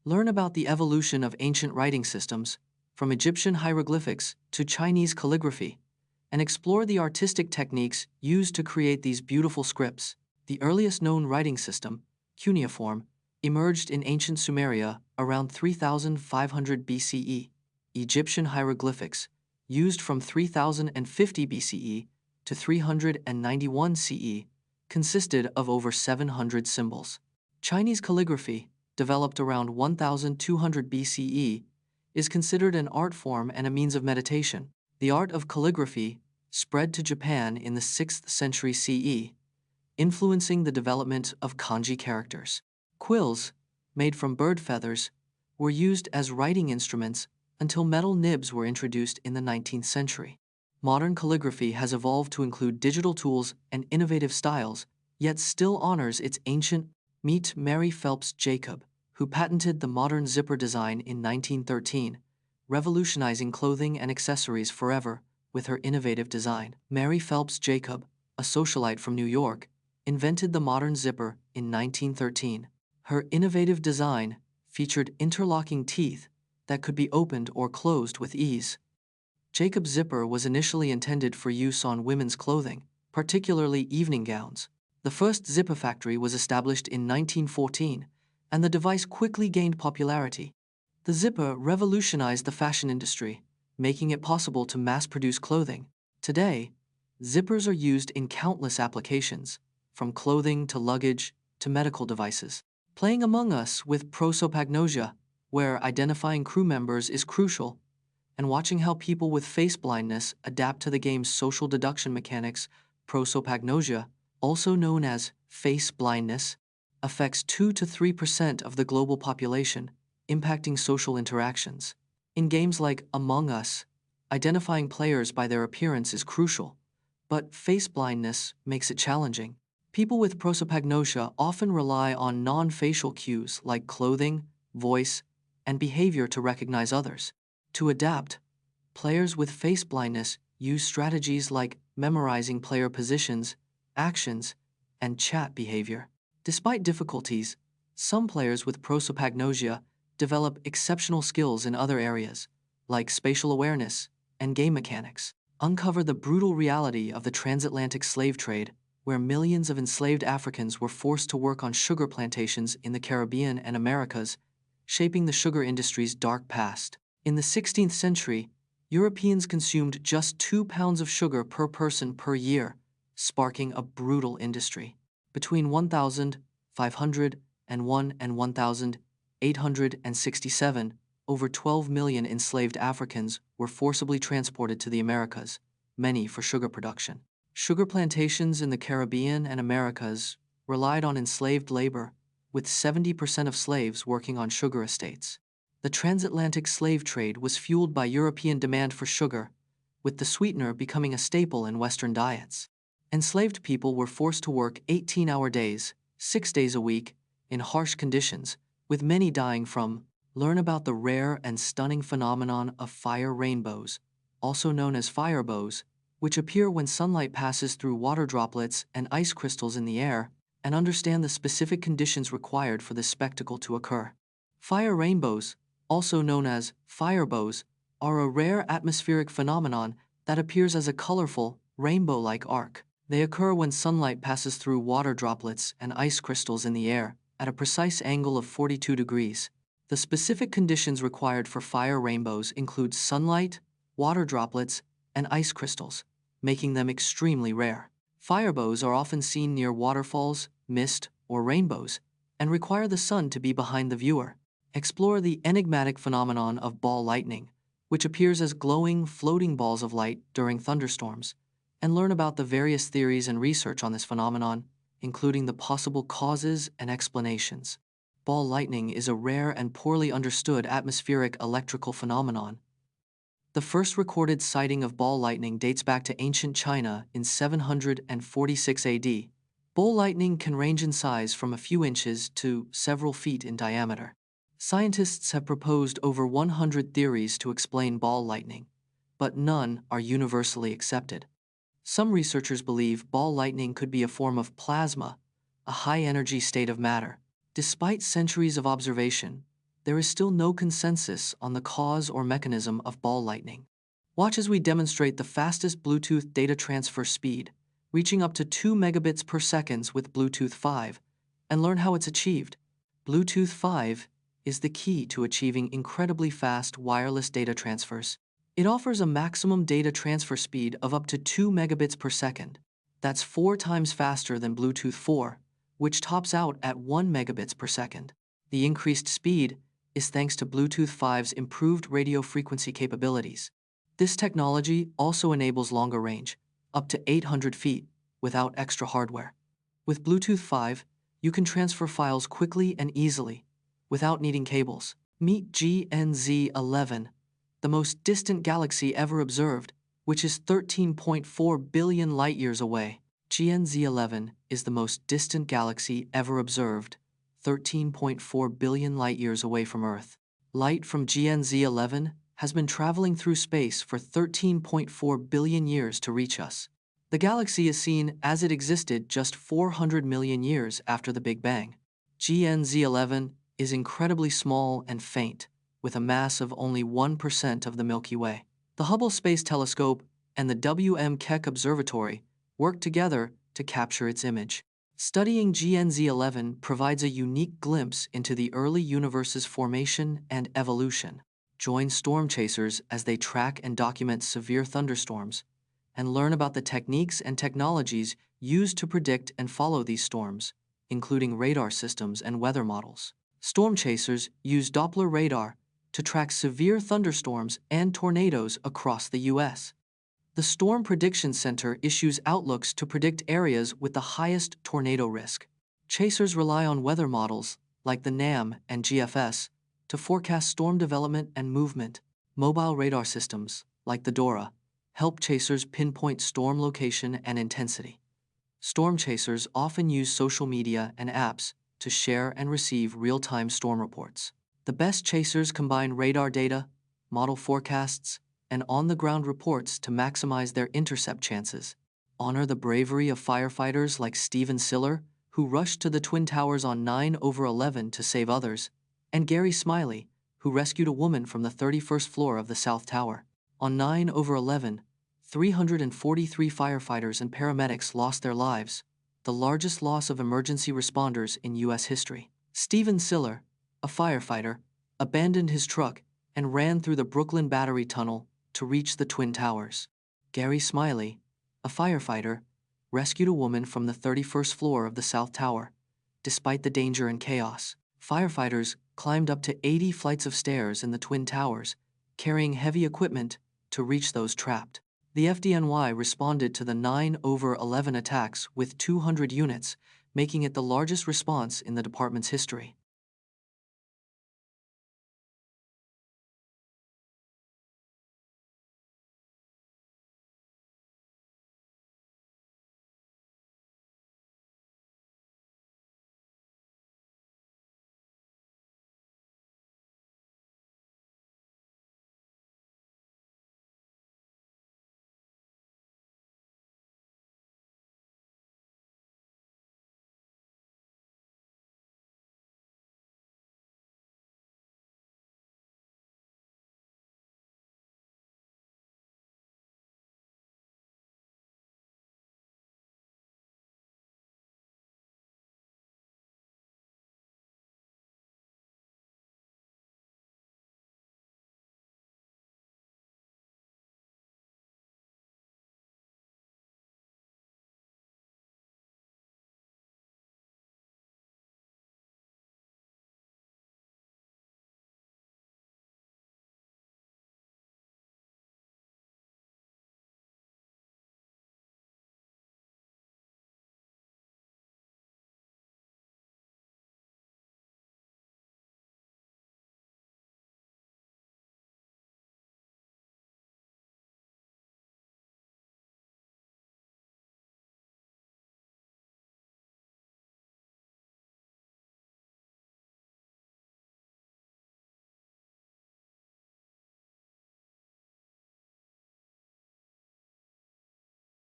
Learn about the evolution of ancient writing systems, from Egyptian hieroglyphics to Chinese calligraphy, and explore the artistic techniques used to create these beautiful scripts. The earliest known writing system, cuneiform, emerged in ancient Sumeria around 3500 BCE. Egyptian hieroglyphics, used from 3050 BCE to 391 CE, consisted of over 700 symbols. Chinese calligraphy, developed around 1200 BCE, is considered an art form and a means of meditation. The art of calligraphy spread to Japan in the 6th century CE, influencing the development of kanji characters. Quills, made from bird feathers, were used as writing instruments until metal nibs were introduced in the 19th century. Modern calligraphy has evolved to include digital tools and innovative styles, yet still honors its ancient. Meet Mary Phelps Jacob, who patented the modern zipper design in 1913, revolutionizing clothing and accessories forever with her innovative design. Mary Phelps Jacob, a socialite from New York, invented the modern zipper in 1913. Her innovative design featured interlocking teeth that could be opened or closed with ease. Jacob's zipper was initially intended for use on women's clothing, particularly evening gowns. The first zipper factory was established in 1914, and the device quickly gained popularity. The zipper revolutionized the fashion industry, making it possible to mass-produce clothing. Today, zippers are used in countless applications, from clothing to luggage to medical devices. Playing Among Us with Prosopagnosia, where identifying crew members is crucial, and watching how people with face blindness adapt to the game's social deduction mechanics. Prosopagnosia, also known as face blindness, affects 2 to 3% of the global population, impacting social interactions. In games like Among Us, identifying players by their appearance is crucial, but face blindness makes it challenging. People with prosopagnosia often rely on non-facial cues like clothing, voice, and behavior to recognize others. To adapt, players with face blindness use strategies like memorizing player positions, actions, and chat behavior. Despite difficulties, some players with prosopagnosia develop exceptional skills in other areas, like spatial awareness and game mechanics. Uncover the brutal reality of the transatlantic slave trade, where millions of enslaved Africans were forced to work on sugar plantations in the Caribbean and Americas, shaping the sugar industry's dark past. In the 16th century, Europeans consumed just 2 pounds of sugar per person per year, sparking a brutal industry. Between 1501 and 1867, over 12 million enslaved Africans were forcibly transported to the Americas, many for sugar production. Sugar plantations in the Caribbean and Americas relied on enslaved labor, with 70% of slaves working on sugar estates. The transatlantic slave trade was fueled by European demand for sugar, with the sweetener becoming a staple in Western diets. Enslaved people were forced to work 18-hour days, 6 days a week, in harsh conditions, with many dying from. Learn about the rare and stunning phenomenon of fire rainbows, also known as firebows, which appear when sunlight passes through water droplets and ice crystals in the air, and understand the specific conditions required for this spectacle to occur. Fire rainbows, also known as firebows, are a rare atmospheric phenomenon that appears as a colorful, rainbow-like arc. They occur when sunlight passes through water droplets and ice crystals in the air at a precise angle of 42 degrees. The specific conditions required for fire rainbows include sunlight, water droplets, and ice crystals, making them extremely rare. Firebows are often seen near waterfalls, mist, or rainbows, and require the sun to be behind the viewer. Explore the enigmatic phenomenon of ball lightning, which appears as glowing, floating balls of light during thunderstorms, and learn about the various theories and research on this phenomenon, including the possible causes and explanations. Ball lightning is a rare and poorly understood atmospheric electrical phenomenon. The first recorded sighting of ball lightning dates back to ancient China in 746 AD. Ball lightning can range in size from a few inches to several feet in diameter. Scientists have proposed over 100 theories to explain ball lightning, but none are universally accepted. Some researchers believe ball lightning could be a form of plasma, a high-energy state of matter. Despite centuries of observation, there is still no consensus on the cause or mechanism of ball lightning. Watch as we demonstrate the fastest Bluetooth data transfer speed, reaching up to 2 megabits per second with Bluetooth 5, and learn how it's achieved. Bluetooth 5 is the key to achieving incredibly fast wireless data transfers. It offers a maximum data transfer speed of up to 2 megabits per second. That's 4 times faster than Bluetooth 4, which tops out at 1 megabits per second. The increased speed is thanks to Bluetooth 5's improved radio frequency capabilities. This technology also enables longer range, up to 800 feet, without extra hardware. With Bluetooth 5, you can transfer files quickly and easily, without needing cables. Meet GNZ11, the most distant galaxy ever observed, which is 13.4 billion light-years away. GNZ11 is the most distant galaxy ever observed, 13.4 billion light-years away from Earth. Light from GNZ11 has been traveling through space for 13.4 billion years to reach us. The galaxy is seen as it existed just 400 million years after the Big Bang. GNZ11 is incredibly small and faint, with a mass of only 1% of the Milky Way. The Hubble Space Telescope and the W.M. Keck Observatory work together to capture its image. Studying GNZ11 provides a unique glimpse into the early universe's formation and evolution. Join storm chasers as they track and document severe thunderstorms, and learn about the techniques and technologies used to predict and follow these storms, including radar systems and weather models. Storm chasers use Doppler radar to track severe thunderstorms and tornadoes across the U.S. The Storm Prediction Center issues outlooks to predict areas with the highest tornado risk. Chasers rely on weather models, like the NAM and GFS, to forecast storm development and movement. Mobile radar systems, like the DORA, help chasers pinpoint storm location and intensity. Storm chasers often use social media and apps to share and receive real-time storm reports. The best chasers combine radar data, model forecasts, and on-the-ground reports to maximize their intercept chances. Honor the bravery of firefighters like Stephen Siller, who rushed to the Twin Towers on 9/11 to save others, and Gary Smiley, who rescued a woman from the 31st floor of the South Tower. On 9/11, 343 firefighters and paramedics lost their lives, the largest loss of emergency responders in U.S. history. Stephen Siller, a firefighter, abandoned his truck and ran through the Brooklyn Battery Tunnel to reach the Twin Towers. Gary Smiley, a firefighter, rescued a woman from the 31st floor of the South Tower, despite the danger and chaos. Firefighters climbed up to 80 flights of stairs in the Twin Towers, carrying heavy equipment to reach those trapped. The FDNY responded to the 9/11 attacks with 200 units, making it the largest response in the department's history.